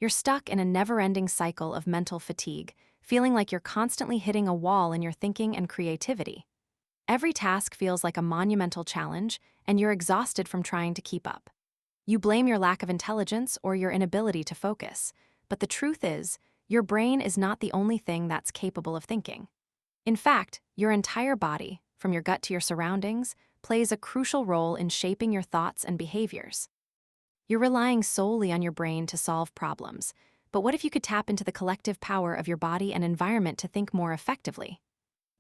You're stuck in a never-ending cycle of mental fatigue, feeling like you're constantly hitting a wall in your thinking and creativity. Every task feels like a monumental challenge, and you're exhausted from trying to keep up. You blame your lack of intelligence or your inability to focus, but the truth is, your brain is not the only thing that's capable of thinking. In fact, your entire body, from your gut to your surroundings, plays a crucial role in shaping your thoughts and behaviors. You're relying solely on your brain to solve problems, but what if you could tap into the collective power of your body and environment to think more effectively?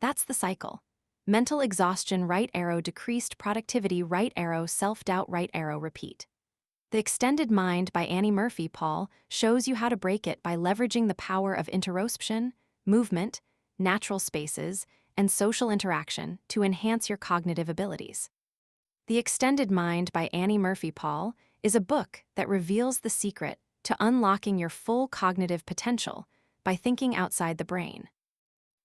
That's the cycle. Mental exhaustion, right arrow, decreased productivity, right arrow, self-doubt, right arrow, repeat. The Extended Mind by Annie Murphy Paul shows you how to break it by leveraging the power of interoception, movement, natural spaces, and social interaction to enhance your cognitive abilities. The Extended Mind by Annie Murphy Paul is a book that reveals the secret to unlocking your full cognitive potential by thinking outside the brain.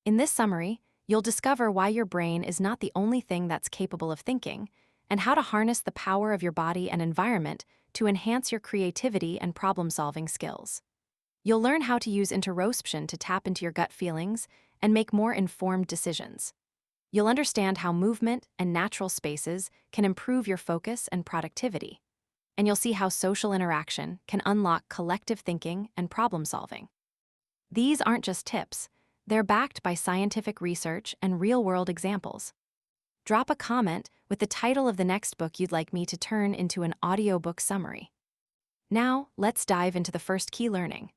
In this summary, you'll discover why your brain is not the only thing that's capable of thinking, and how to harness the power of your body and environment to enhance your creativity and problem-solving skills. You'll learn how to use interoception to tap into your gut feelings and make more informed decisions. You'll understand how movement and natural spaces can improve your focus and productivity. And you'll see how social interaction can unlock collective thinking and problem-solving. These aren't just tips, they're backed by scientific research and real-world examples. Drop a comment with the title of the next book you'd like me to turn into an audiobook summary. Now, let's dive into the first key learning.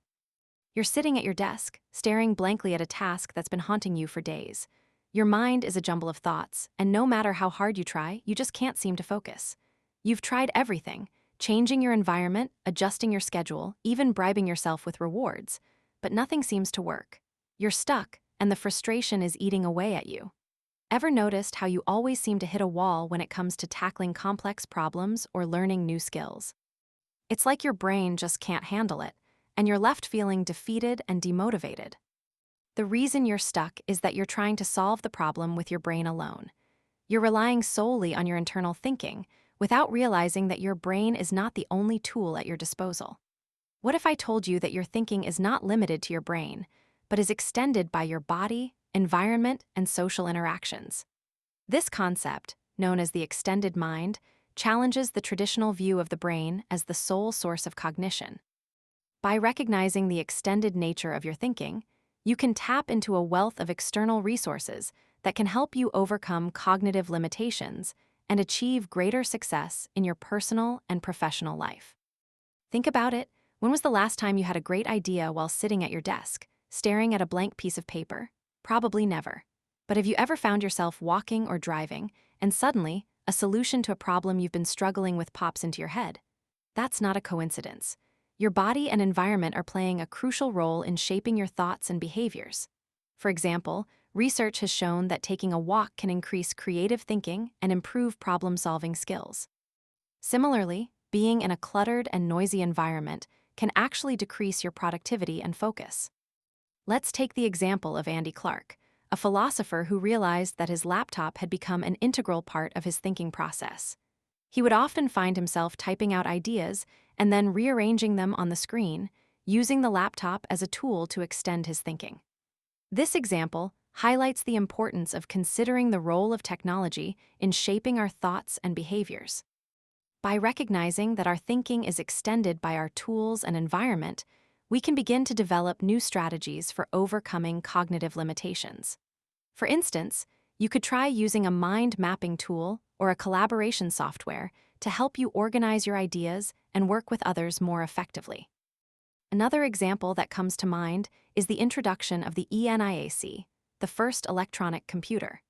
You're sitting at your desk, staring blankly at a task that's been haunting you for days. Your mind is a jumble of thoughts, and no matter how hard you try, you just can't seem to focus. You've tried everything, changing your environment, adjusting your schedule, even bribing yourself with rewards, but nothing seems to work. You're stuck, and the frustration is eating away at you. Ever noticed how you always seem to hit a wall when it comes to tackling complex problems or learning new skills? It's like your brain just can't handle it, and you're left feeling defeated and demotivated. The reason you're stuck is that you're trying to solve the problem with your brain alone. You're relying solely on your internal thinking, without realizing that your brain is not the only tool at your disposal. What if I told you that your thinking is not limited to your brain, but is extended by your body, environment, and social interactions? This concept, known as the extended mind, challenges the traditional view of the brain as the sole source of cognition. By recognizing the extended nature of your thinking, you can tap into a wealth of external resources that can help you overcome cognitive limitations and achieve greater success in your personal and professional life. Think about it. When was the last time you had a great idea while sitting at your desk, staring at a blank piece of paper? Probably never. But have you ever found yourself walking or driving, and suddenly, a solution to a problem you've been struggling with pops into your head? That's not a coincidence. Your body and environment are playing a crucial role in shaping your thoughts and behaviors. For example, research has shown that taking a walk can increase creative thinking and improve problem-solving skills. Similarly, being in a cluttered and noisy environment can actually decrease your productivity and focus. Let's take the example of Andy Clark, a philosopher who realized that his laptop had become an integral part of his thinking process. He would often find himself typing out ideas and then rearranging them on the screen, using the laptop as a tool to extend his thinking. This example highlights the importance of considering the role of technology in shaping our thoughts and behaviors. By recognizing that our thinking is extended by our tools and environment, we can begin to develop new strategies for overcoming cognitive limitations. For instance, you could try using a mind mapping tool or a collaboration software to help you organize your ideas and work with others more effectively. Another example that comes to mind is the introduction of the ENIAC, the first electronic computer.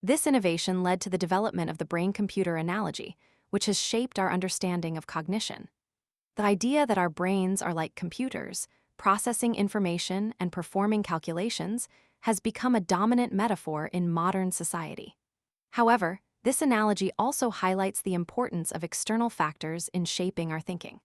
This innovation led to the development of the brain-computer analogy, which has shaped our understanding of cognition. The idea that our brains are like computers, processing information and performing calculations, has become a dominant metaphor in modern society. However, this analogy also highlights the importance of external factors in shaping our thinking.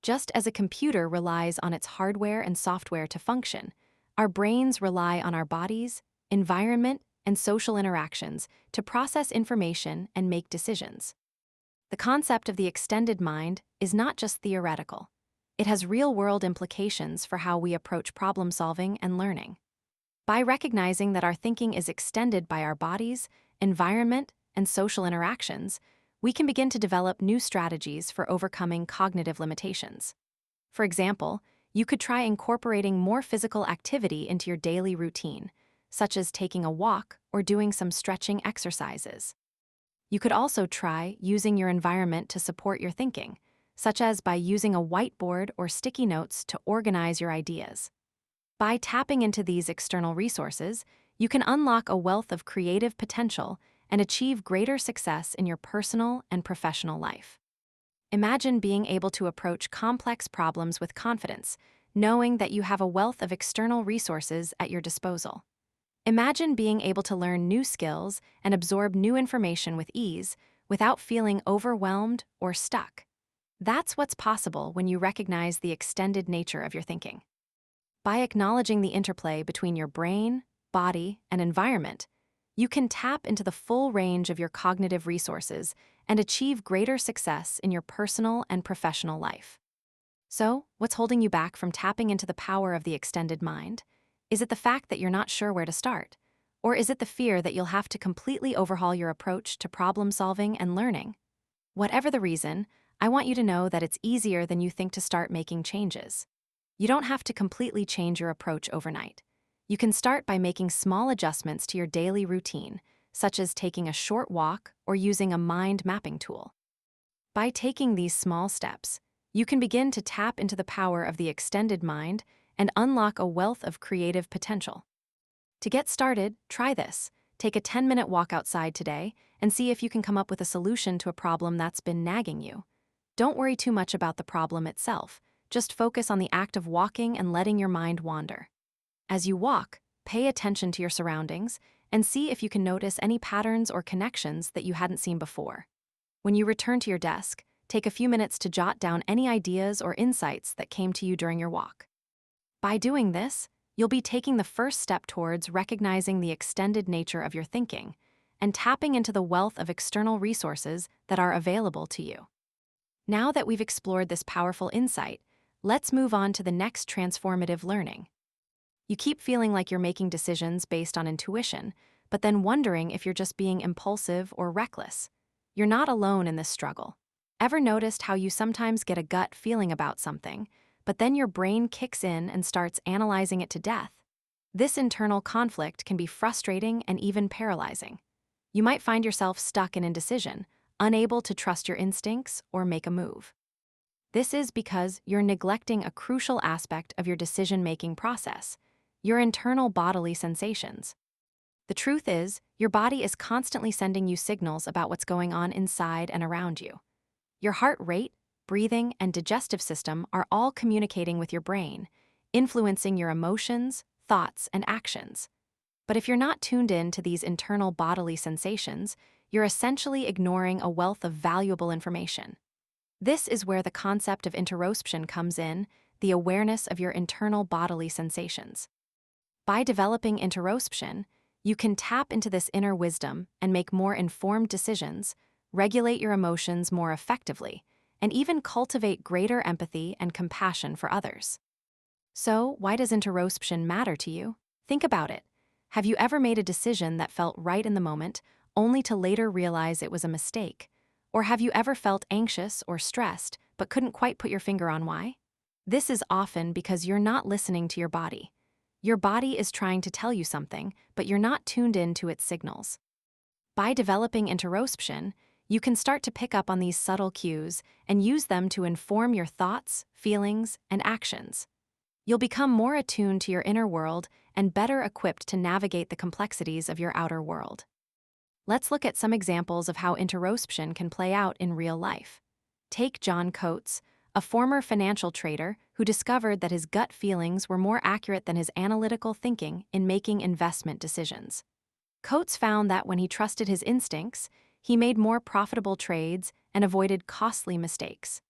Just as a computer relies on its hardware and software to function, our brains rely on our bodies, environment, and social interactions to process information and make decisions. The concept of the extended mind is not just theoretical. It has real-world implications for how we approach problem-solving and learning. By recognizing that our thinking is extended by our bodies, environment, and social interactions, we can begin to develop new strategies for overcoming cognitive limitations. For example, you could try incorporating more physical activity into your daily routine, such as taking a walk or doing some stretching exercises. You could also try using your environment to support your thinking, such as by using a whiteboard or sticky notes to organize your ideas. By tapping into these external resources, you can unlock a wealth of creative potential and achieve greater success in your personal and professional life. Imagine being able to approach complex problems with confidence, knowing that you have a wealth of external resources at your disposal. Imagine being able to learn new skills and absorb new information with ease without feeling overwhelmed or stuck. That's what's possible when you recognize the extended nature of your thinking. By acknowledging the interplay between your brain, body, and environment, you can tap into the full range of your cognitive resources and achieve greater success in your personal and professional life. So, what's holding you back from tapping into the power of the extended mind? Is it the fact that you're not sure where to start? Or is it the fear that you'll have to completely overhaul your approach to problem solving and learning? Whatever the reason, I want you to know that it's easier than you think to start making changes. You don't have to completely change your approach overnight. You can start by making small adjustments to your daily routine, such as taking a short walk or using a mind mapping tool. By taking these small steps, you can begin to tap into the power of the extended mind and unlock a wealth of creative potential. To get started, try this. Take a 10-minute walk outside today and see if you can come up with a solution to a problem that's been nagging you. Don't worry too much about the problem itself. Just focus on the act of walking and letting your mind wander. As you walk, pay attention to your surroundings and see if you can notice any patterns or connections that you hadn't seen before. When you return to your desk, take a few minutes to jot down any ideas or insights that came to you during your walk. By doing this, you'll be taking the first step towards recognizing the extended nature of your thinking and tapping into the wealth of external resources that are available to you. Now that we've explored this powerful insight, let's move on to the next transformative learning. You keep feeling like you're making decisions based on intuition, but then wondering if you're just being impulsive or reckless. You're not alone in this struggle. Ever noticed how you sometimes get a gut feeling about something, but then your brain kicks in and starts analyzing it to death? This internal conflict can be frustrating and even paralyzing. You might find yourself stuck in indecision, unable to trust your instincts or make a move. This is because you're neglecting a crucial aspect of your decision-making process, your internal bodily sensations. The truth is, your body is constantly sending you signals about what's going on inside and around you. Your heart rate, breathing, and digestive system are all communicating with your brain, influencing your emotions, thoughts, and actions. But if you're not tuned in to these internal bodily sensations, you're essentially ignoring a wealth of valuable information. This is where the concept of interoception comes in, the awareness of your internal bodily sensations. By developing interoception, you can tap into this inner wisdom and make more informed decisions, regulate your emotions more effectively, and even cultivate greater empathy and compassion for others. So, why does interoception matter to you? Think about it. Have you ever made a decision that felt right in the moment, only to later realize it was a mistake? Or have you ever felt anxious or stressed, but couldn't quite put your finger on why? This is often because you're not listening to your body. Your body is trying to tell you something, but you're not tuned in to its signals. By developing interoception, you can start to pick up on these subtle cues and use them to inform your thoughts, feelings, and actions. You'll become more attuned to your inner world and better equipped to navigate the complexities of your outer world. Let's look at some examples of how interoception can play out in real life. Take John Coates, a former financial trader who discovered that his gut feelings were more accurate than his analytical thinking in making investment decisions. Coates found that when he trusted his instincts, he made more profitable trades and avoided costly mistakes.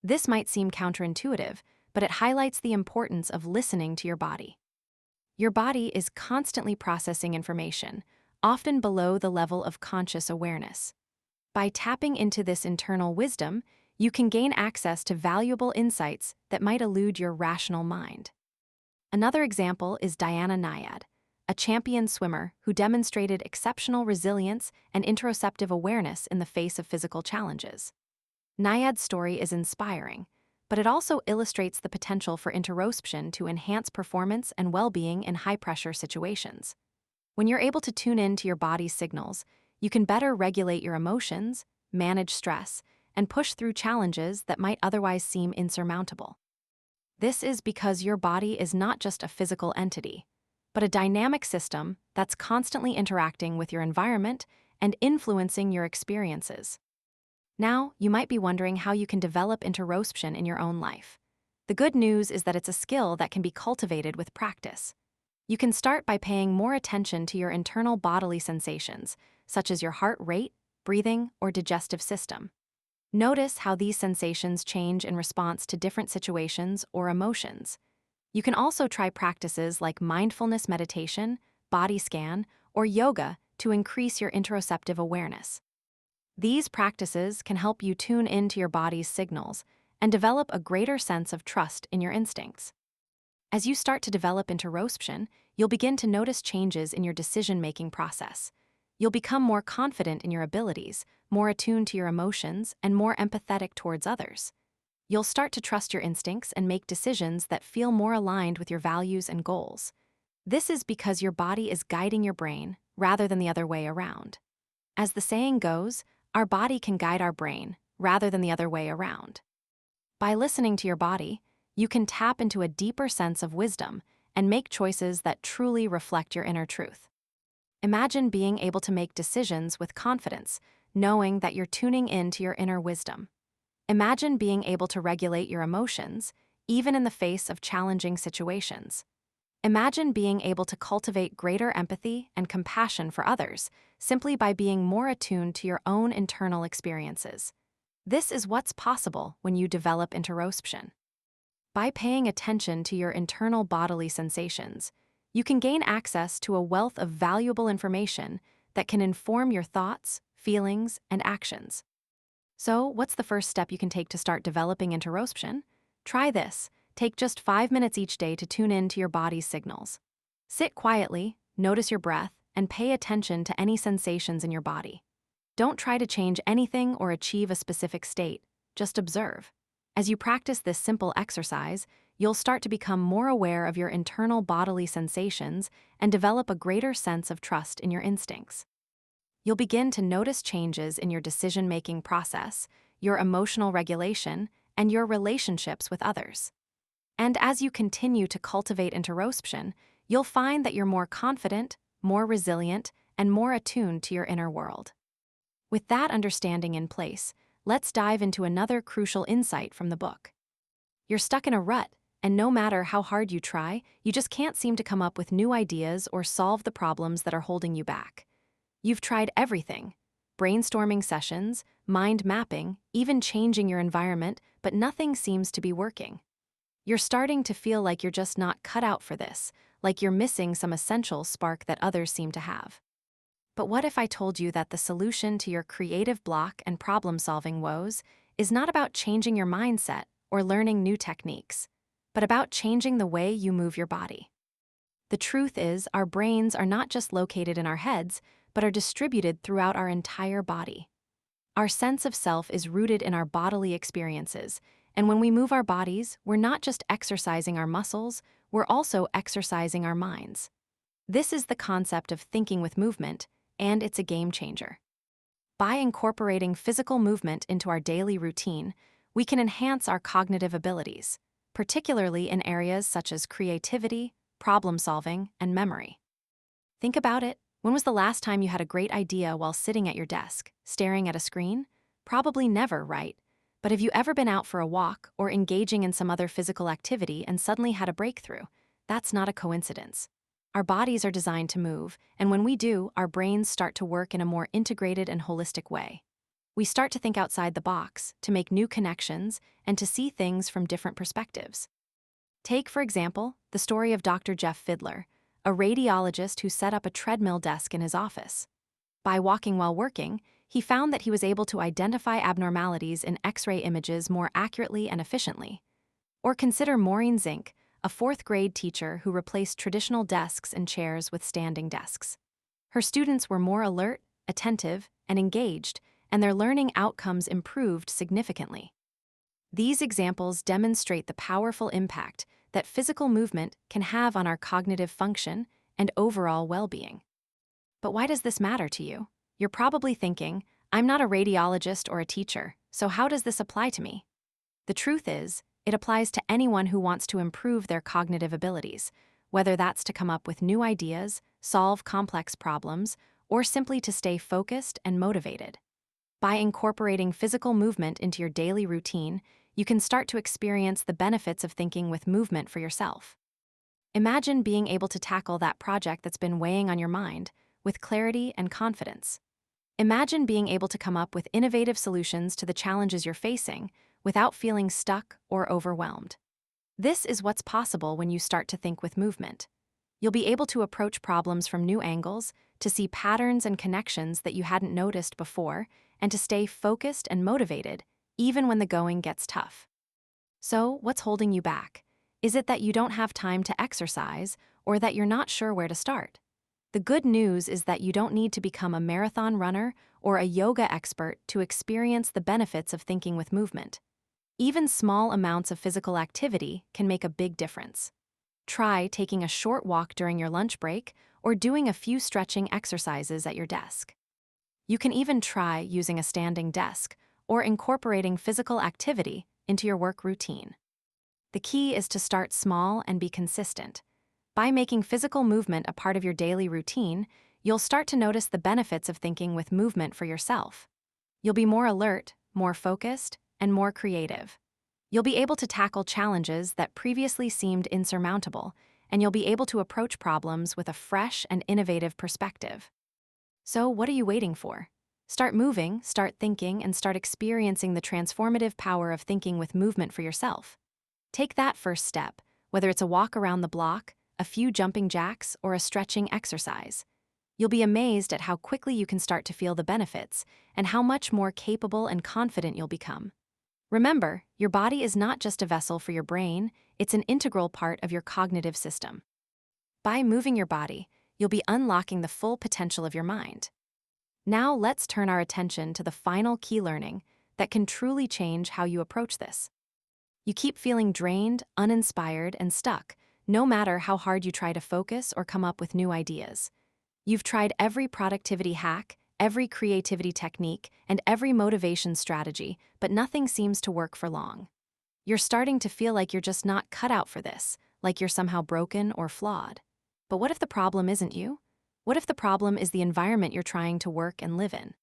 This might seem counterintuitive, but it highlights the importance of listening to your body. Your body is constantly processing information, often below the level of conscious awareness. By tapping into this internal wisdom, you can gain access to valuable insights that might elude your rational mind. Another example is Diana Nyad, a champion swimmer who demonstrated exceptional resilience and interoceptive awareness in the face of physical challenges. Nyad's story is inspiring, but it also illustrates the potential for interoception to enhance performance and well-being in high-pressure situations. When you're able to tune in to your body's signals, you can better regulate your emotions, manage stress, and push through challenges that might otherwise seem insurmountable. This is because your body is not just a physical entity, but a dynamic system that's constantly interacting with your environment and influencing your experiences. Now, you might be wondering how you can develop interoception in your own life. The good news is that it's a skill that can be cultivated with practice. You can start by paying more attention to your internal bodily sensations, such as your heart rate, breathing, or digestive system. Notice how these sensations change in response to different situations or emotions. You can also try practices like mindfulness meditation, body scan, or yoga to increase your interoceptive awareness. These practices can help you tune into your body's signals and develop a greater sense of trust in your instincts. As you start to develop interoception, you'll begin to notice changes in your decision-making process. You'll become more confident in your abilities, more attuned to your emotions, and more empathetic towards others. You'll start to trust your instincts and make decisions that feel more aligned with your values and goals. This is because your body is guiding your brain rather than the other way around. As the saying goes, our body can guide our brain rather than the other way around. By listening to your body, you can tap into a deeper sense of wisdom and make choices that truly reflect your inner truth. Imagine being able to make decisions with confidence, knowing that you're tuning into your inner wisdom. Imagine being able to regulate your emotions, even in the face of challenging situations. Imagine being able to cultivate greater empathy and compassion for others simply by being more attuned to your own internal experiences. This is what's possible when you develop interoception. By paying attention to your internal bodily sensations, you can gain access to a wealth of valuable information that can inform your thoughts, feelings, and actions. So, what's the first step you can take to start developing interoception? Try this. Take just 5 minutes each day to tune in to your body's signals. Sit quietly, notice your breath, and pay attention to any sensations in your body. Don't try to change anything or achieve a specific state, just observe. As you practice this simple exercise, you'll start to become more aware of your internal bodily sensations and develop a greater sense of trust in your instincts. You'll begin to notice changes in your decision-making process, your emotional regulation, and your relationships with others. And as you continue to cultivate interoception, you'll find that you're more confident, more resilient, and more attuned to your inner world. With that understanding in place, let's dive into another crucial insight from the book. You're stuck in a rut, and no matter how hard you try, you just can't seem to come up with new ideas or solve the problems that are holding you back. You've tried everything: brainstorming sessions, mind mapping, even changing your environment, but nothing seems to be working. You're starting to feel like you're just not cut out for this, like you're missing some essential spark that others seem to have. But what if I told you that the solution to your creative block and problem-solving woes is not about changing your mindset or learning new techniques, but about changing the way you move your body? The truth is, our brains are not just located in our heads, but are distributed throughout our entire body. Our sense of self is rooted in our bodily experiences, and when we move our bodies, we're not just exercising our muscles, we're also exercising our minds. This is the concept of thinking with movement, and it's a game changer. By incorporating physical movement into our daily routine, we can enhance our cognitive abilities, particularly in areas such as creativity, problem-solving, and memory. Think about it. When was the last time you had a great idea while sitting at your desk, staring at a screen? Probably never, right? But have you ever been out for a walk or engaging in some other physical activity and suddenly had a breakthrough? That's not a coincidence. Our bodies are designed to move, and when we do, our brains start to work in a more integrated and holistic way. We start to think outside the box, to make new connections, and to see things from different perspectives. Take, for example, the story of Dr. Jeff Fidler, a radiologist who set up a treadmill desk in his office. By walking while working, he found that he was able to identify abnormalities in X-ray images more accurately and efficiently. Or consider Maureen Zink, a fourth-grade teacher who replaced traditional desks and chairs with standing desks. Her students were more alert, attentive, and engaged, and their learning outcomes improved significantly. These examples demonstrate the powerful impact that physical movement can have on our cognitive function and overall well-being. But why does this matter to you? You're probably thinking, I'm not a radiologist or a teacher, so how does this apply to me? The truth is, it applies to anyone who wants to improve their cognitive abilities, whether that's to come up with new ideas, solve complex problems, or simply to stay focused and motivated. By incorporating physical movement into your daily routine, you can start to experience the benefits of thinking with movement for yourself. Imagine being able to tackle that project that's been weighing on your mind with clarity and confidence. Imagine being able to come up with innovative solutions to the challenges you're facing without feeling stuck or overwhelmed. This is what's possible when you start to think with movement. You'll be able to approach problems from new angles, to see patterns and connections that you hadn't noticed before, and to stay focused and motivated, even when the going gets tough. So, what's holding you back? Is it that you don't have time to exercise, or that you're not sure where to start? The good news is that you don't need to become a marathon runner or a yoga expert to experience the benefits of thinking with movement. Even small amounts of physical activity can make a big difference. Try taking a short walk during your lunch break or doing a few stretching exercises at your desk. You can even try using a standing desk or incorporating physical activity into your work routine. The key is to start small and be consistent. By making physical movement a part of your daily routine, you'll start to notice the benefits of thinking with movement for yourself. You'll be more alert, more focused, and more creative. You'll be able to tackle challenges that previously seemed insurmountable, and you'll be able to approach problems with a fresh and innovative perspective. So, what are you waiting for? Start moving, start thinking, and start experiencing the transformative power of thinking with movement for yourself. Take that first step, whether it's a walk around the block, a few jumping jacks, or a stretching exercise. You'll be amazed at how quickly you can start to feel the benefits and how much more capable and confident you'll become. Remember, your body is not just a vessel for your brain, it's an integral part of your cognitive system. By moving your body, you'll be unlocking the full potential of your mind. Now let's turn our attention to the final key learning that can truly change how you approach this. You keep feeling drained, uninspired, and stuck, no matter how hard you try to focus or come up with new ideas. You've tried every productivity hack, every creativity technique, and every motivation strategy, but nothing seems to work for long. You're starting to feel like you're just not cut out for this, like you're somehow broken or flawed. But what if the problem isn't you? What if the problem is the environment you're trying to work and live in?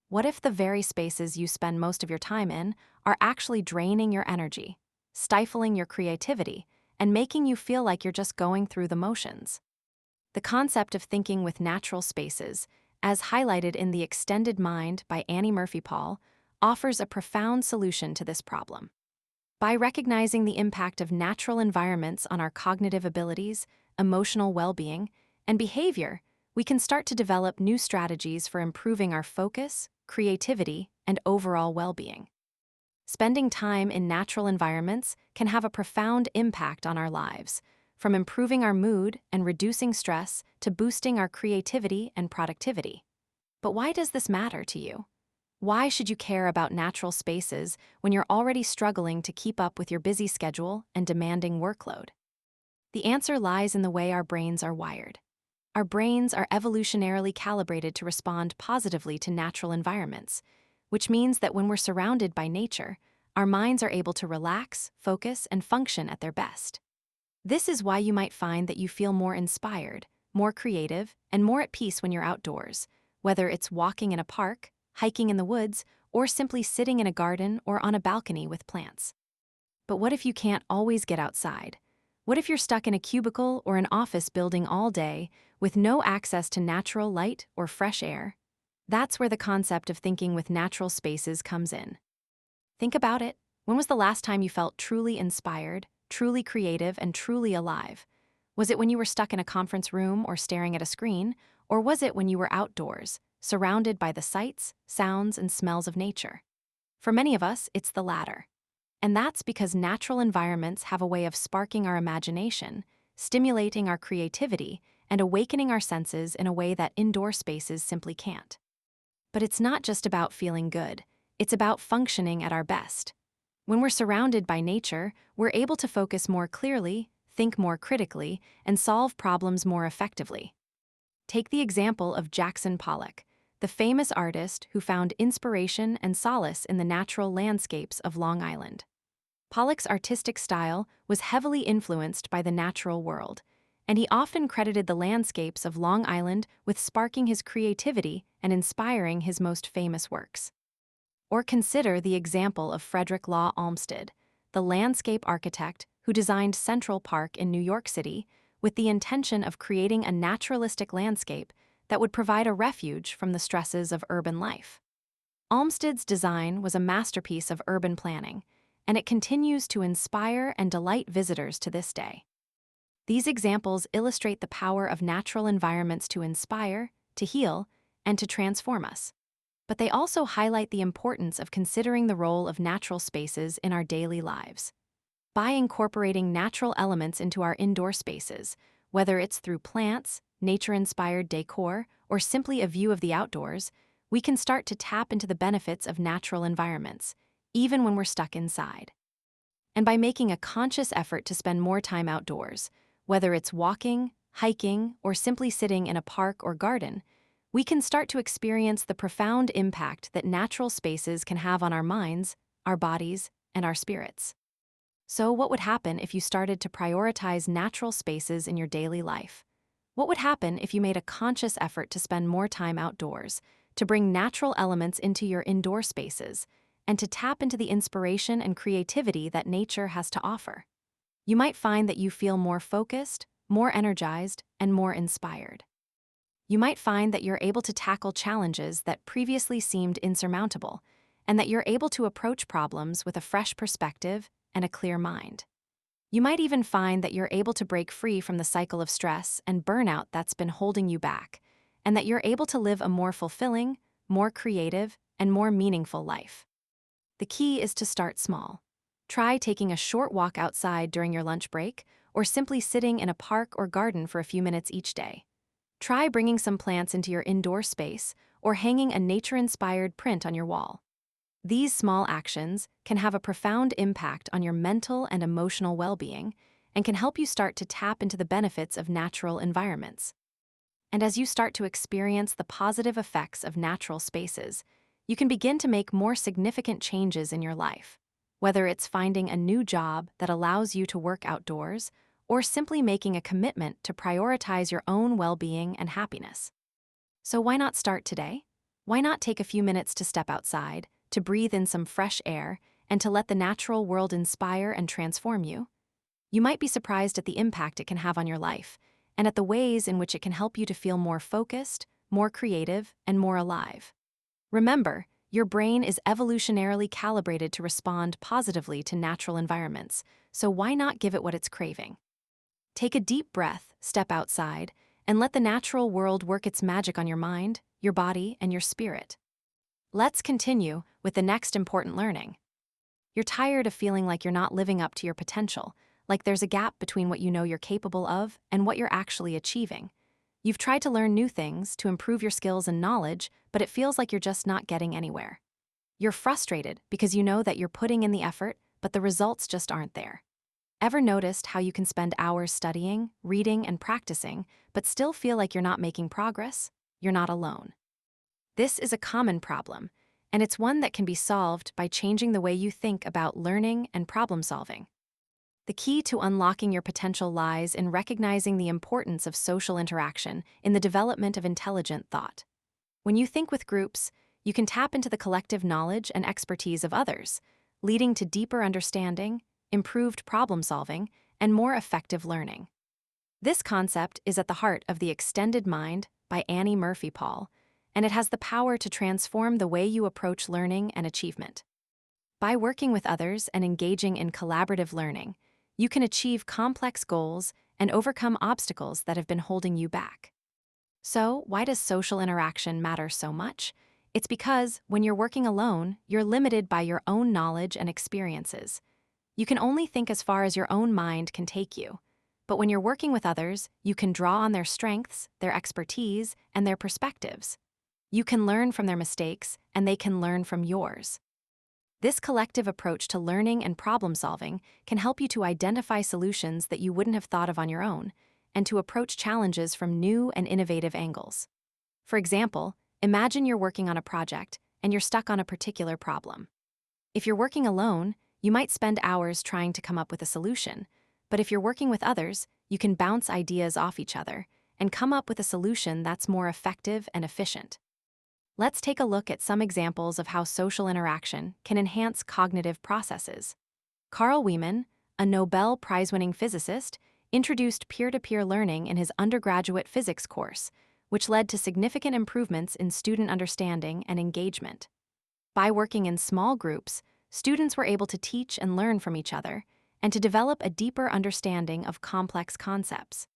What if the very spaces you spend most of your time in are actually draining your energy, stifling your creativity, and making you feel like you're just going through the motions? The concept of thinking with natural spaces, as highlighted in The Extended Mind by Annie Murphy-Paul, offers a profound solution to this problem. By recognizing the impact of natural environments on our cognitive abilities, emotional well-being, and behavior, we can start to develop new strategies for improving our focus, creativity, and overall well-being. Spending time in natural environments can have a profound impact on our lives, from improving our mood and reducing stress to boosting our creativity and productivity. But why does this matter to you? Why should you care about natural spaces when you're already struggling to keep up with your busy schedule and demanding workload? The answer lies in the way our brains are wired. Our brains are evolutionarily calibrated to respond positively to natural environments, which means that when we're surrounded by nature, our minds are able to relax, focus, and function at their best. This is why you might find that you feel more inspired, more creative, and more at peace when you're outdoors, whether it's walking in a park, hiking in the woods, or simply sitting in a garden or on a balcony with plants. But what if you can't always get outside? What if you're stuck in a cubicle or an office building all day with no access to natural light or fresh air? That's where the concept of thinking with natural spaces comes in. Think about it. When was the last time you felt truly inspired, truly creative, and truly alive? Was it when you were stuck in a conference room or staring at a screen, or was it when you were outdoors, surrounded by the sights, sounds, and smells of nature. For many of us, it's the latter. And that's because natural environments have a way of sparking our imagination, stimulating our creativity, and awakening our senses in a way that indoor spaces simply can't. But it's not just about feeling good, it's about functioning at our best. When we're surrounded by nature, we're able to focus more clearly, think more critically, and solve problems more effectively. Take the example of Jackson Pollock, the famous artist who found inspiration and solace in the natural landscapes of Long Island. Pollock's artistic style was heavily influenced by the natural world, and he often credited the landscapes of Long Island with sparking his creativity and inspiring his most famous works. Or consider the example of Frederick Law Olmsted, the landscape architect who designed Central Park in New York City with the intention of creating a naturalistic landscape that would provide a refuge from the stresses of urban life. Olmsted's design was a masterpiece of urban planning, and it continues to inspire and delight visitors to this day. These examples illustrate the power of natural environments to inspire, to heal, and to transform us. But they also highlight the importance of considering the role of natural spaces in our daily lives. By incorporating natural elements into our indoor spaces, whether it's through plants, nature-inspired decor, or simply a view of the outdoors, we can start to tap into the benefits of natural environments, even when we're stuck inside. And by making a conscious effort to spend more time outdoors, whether it's walking, hiking, or simply sitting in a park or garden, we can start to experience the profound impact that natural spaces can have on our minds, our bodies, and our spirits. So, what would happen if you started to prioritize natural spaces in your daily life? What would happen if you made a conscious effort to spend more time outdoors, to bring natural elements into your indoor spaces, and to tap into the inspiration and creativity that nature has to offer? You might find that you feel more focused, more energized, and more inspired. You might find that you're able to tackle challenges that previously seemed insurmountable, and that you're able to approach problems with a fresh perspective and a clear mind. You might even find that you're able to break free from the cycle of stress and burnout that's been holding you back, and that you're able to live a more fulfilling, more creative, and more meaningful life. The key is to start small. Try taking a short walk outside during your lunch break, or simply sitting in a park or garden for a few minutes each day. Try bringing some plants into your indoor space, or hanging a nature-inspired print on your wall. These small actions can have a profound impact on your mental and emotional well-being and can help you start to tap into the benefits of natural environments. And as you start to experience the positive effects of natural spaces, you can begin to make more significant changes in your life, whether it's finding a new job that allows you to work outdoors or simply making a commitment to prioritize your own well-being and happiness. So why not start today? Why not take a few minutes to step outside, to breathe in some fresh air, and to let the natural world inspire and transform you? You might be surprised at the impact it can have on your life, and at the ways in which it can help you to feel more focused, more creative, and more alive. Remember, your brain is evolutionarily calibrated to respond positively to natural environments, so why not give it what it's craving? Take a deep breath, step outside, and let the natural world work its magic on your mind, your body, and your spirit. Let's continue with the next important learning. You're tired of feeling like you're not living up to your potential, like there's a gap between what you know you're capable of and what you're actually achieving. You've tried to learn new things to improve your skills and knowledge, but it feels like you're just not getting anywhere. You're frustrated because you know that you're putting in the effort, but the results just aren't there. Ever noticed how you can spend hours studying, reading, and practicing, but still feel like you're not making progress? You're not alone. This is a common problem, and it's one that can be solved by changing the way you think about learning and problem solving. The key to unlocking your potential lies in recognizing the importance of social interaction in the development of intelligent thought. When you think with groups, you can tap into the collective knowledge and expertise of others, leading to deeper understanding, improved problem solving, and more effective learning. This concept is at the heart of The Extended Mind by Annie Murphy Paul, and it has the power to transform the way you approach learning and achievement. By working with others and engaging in collaborative learning, you can achieve complex goals and overcome obstacles that have been holding you back. So, why does social interaction matter so much? It's because when you're working alone, you're limited by your own knowledge and experiences. You can only think as far as your own mind can take you. But when you're working with others, you can draw on their strengths, their expertise, and their perspectives. You can learn from their mistakes, and they can learn from yours. This collective approach to learning and problem solving can help you to identify solutions that you wouldn't have thought of on your own, and to approach challenges from new and innovative angles. For example, imagine you're working on a project and you're stuck on a particular problem. If you're working alone, you might spend hours trying to come up with a solution, but if you're working with others, you can bounce ideas off each other and come up with a solution that's more effective and efficient. Let's take a look at some examples of how social interaction can enhance cognitive processes. Carl Wieman, a Nobel Prize-winning physicist, introduced peer-to-peer learning in his undergraduate physics course, which led to significant improvements in student understanding and engagement. By working in small groups, students were able to teach and learn from each other and to develop a deeper understanding of complex concepts.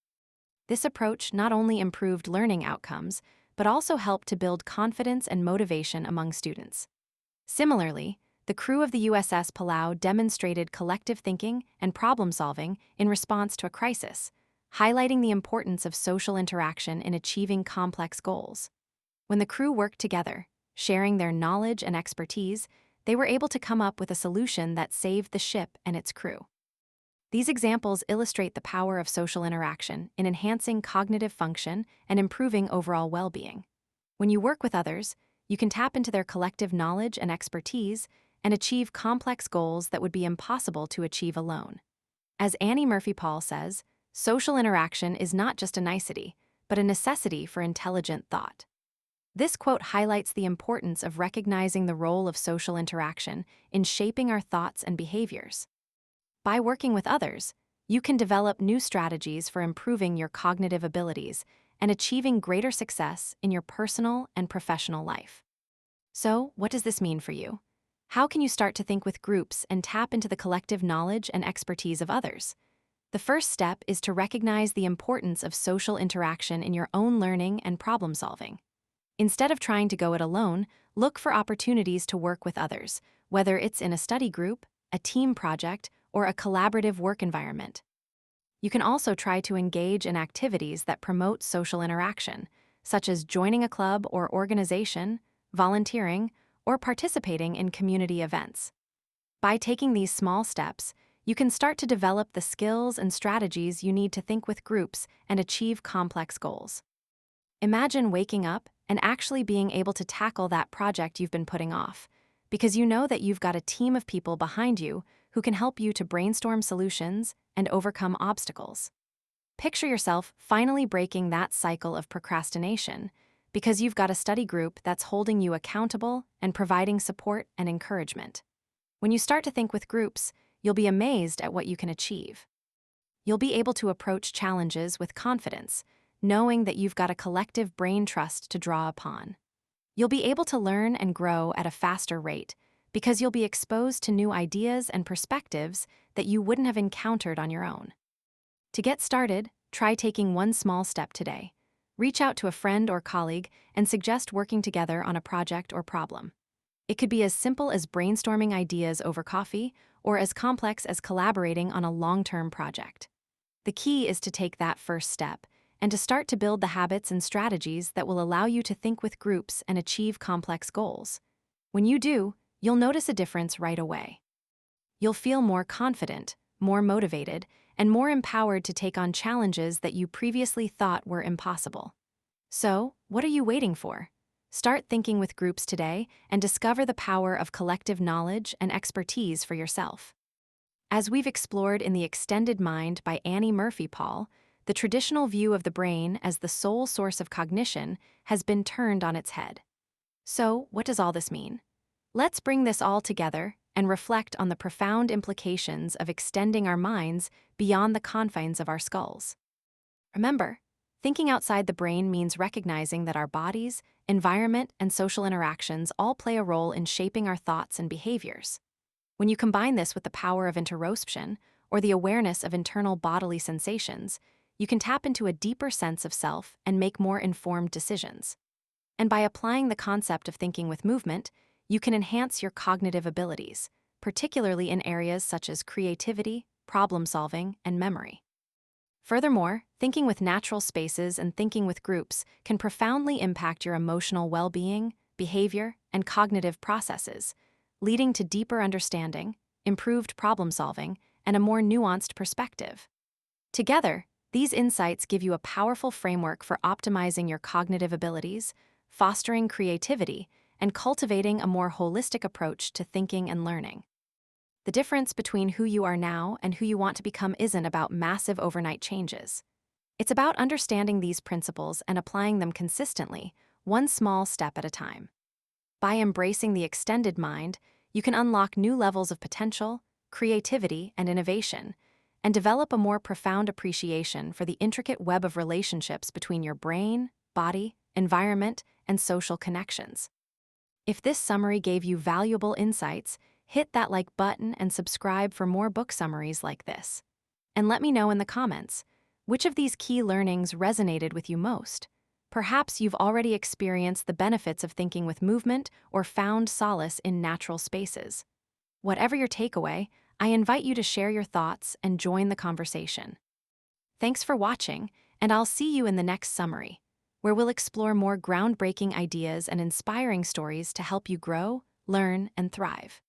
This approach not only improved learning outcomes, but also helped to build confidence and motivation among students. Similarly, the crew of the USS Palau demonstrated collective thinking and problem-solving in response to a crisis, highlighting the importance of social interaction in achieving complex goals. When the crew worked together, sharing their knowledge and expertise, they were able to come up with a solution that saved the ship and its crew. These examples illustrate the power of social interaction in enhancing cognitive function and improving overall well-being. When you work with others, you can tap into their collective knowledge and expertise and achieve complex goals that would be impossible to achieve alone. As Annie Murphy Paul says, social interaction is not just a nicety, but a necessity for intelligent thought. This quote highlights the importance of recognizing the role of social interaction in shaping our thoughts and behaviors. By working with others, you can develop new strategies for improving your cognitive abilities and achieving greater success in your personal and professional life. So, what does this mean for you? How can you start to think with groups and tap into the collective knowledge and expertise of others? The first step is to recognize the importance of social interaction in your own learning and problem solving. Instead of trying to go it alone, look for opportunities to work with others, whether it's in a study group, a team project, or a collaborative work environment. You can also try to engage in activities that promote social interaction, such as joining a club or organization, volunteering, or participating in community events. By taking these small steps, you can start to develop the skills and strategies you need to think with groups and achieve complex goals. Imagine waking up and actually being able to tackle that project you've been putting off, because you know that you've got a team of people behind you who can help you to brainstorm solutions and overcome obstacles. Picture yourself finally breaking that cycle of procrastination, because you've got a study group that's holding you accountable and providing support and encouragement. When you start to think with groups, you'll be amazed at what you can achieve. You'll be able to approach challenges with confidence, knowing that you've got a collective brain trust to draw upon. You'll be able to learn and grow at a faster rate because you'll be exposed to new ideas and perspectives that you wouldn't have encountered on your own. To get started, try taking one small step today. Reach out to a friend or colleague and suggest working together on a project or problem. It could be as simple as brainstorming ideas over coffee or as complex as collaborating on a long-term project. The key is to take that first step and to start to build the habits and strategies that will allow you to think with groups and achieve complex goals. When you do, you'll notice a difference right away. You'll feel more confident, more motivated, and more empowered to take on challenges that you previously thought were impossible. So, what are you waiting for? Start thinking with groups today and discover the power of collective knowledge and expertise for yourself. As we've explored in The Extended Mind by Annie Murphy Paul, the traditional view of the brain as the sole source of cognition has been turned on its head. So, what does all this mean? Let's bring this all together and reflect on the profound implications of extending our minds beyond the confines of our skulls. Remember, thinking outside the brain means recognizing that our bodies, environment, and social interactions all play a role in shaping our thoughts and behaviors. When you combine this with the power of interoception, or the awareness of internal bodily sensations, you can tap into a deeper sense of self and make more informed decisions. And by applying the concept of thinking with movement, you can enhance your cognitive abilities, particularly in areas such as creativity, problem solving, and memory. Furthermore, thinking with natural spaces and thinking with groups can profoundly impact your emotional well-being, behavior, and cognitive processes, leading to deeper understanding, improved problem solving, and a more nuanced perspective. Together, these insights give you a powerful framework for optimizing your cognitive abilities, fostering creativity, and cultivating a more holistic approach to thinking and learning. The difference between who you are now and who you want to become isn't about massive overnight changes. It's about understanding these principles and applying them consistently, one small step at a time. By embracing the extended mind, you can unlock new levels of potential, creativity, and innovation, and develop a more profound appreciation for the intricate web of relationships between your brain, body, environment, and social connections. If this summary gave you valuable insights, hit that like button and subscribe for more book summaries like this. And let me know in the comments, which of these key learnings resonated with you most? Perhaps you've already experienced the benefits of thinking with movement or found solace in natural spaces. Whatever your takeaway, I invite you to share your thoughts and join the conversation. Thanks for watching, and I'll see you in the next summary, where we'll explore more groundbreaking ideas and inspiring stories to help you grow, learn, and thrive.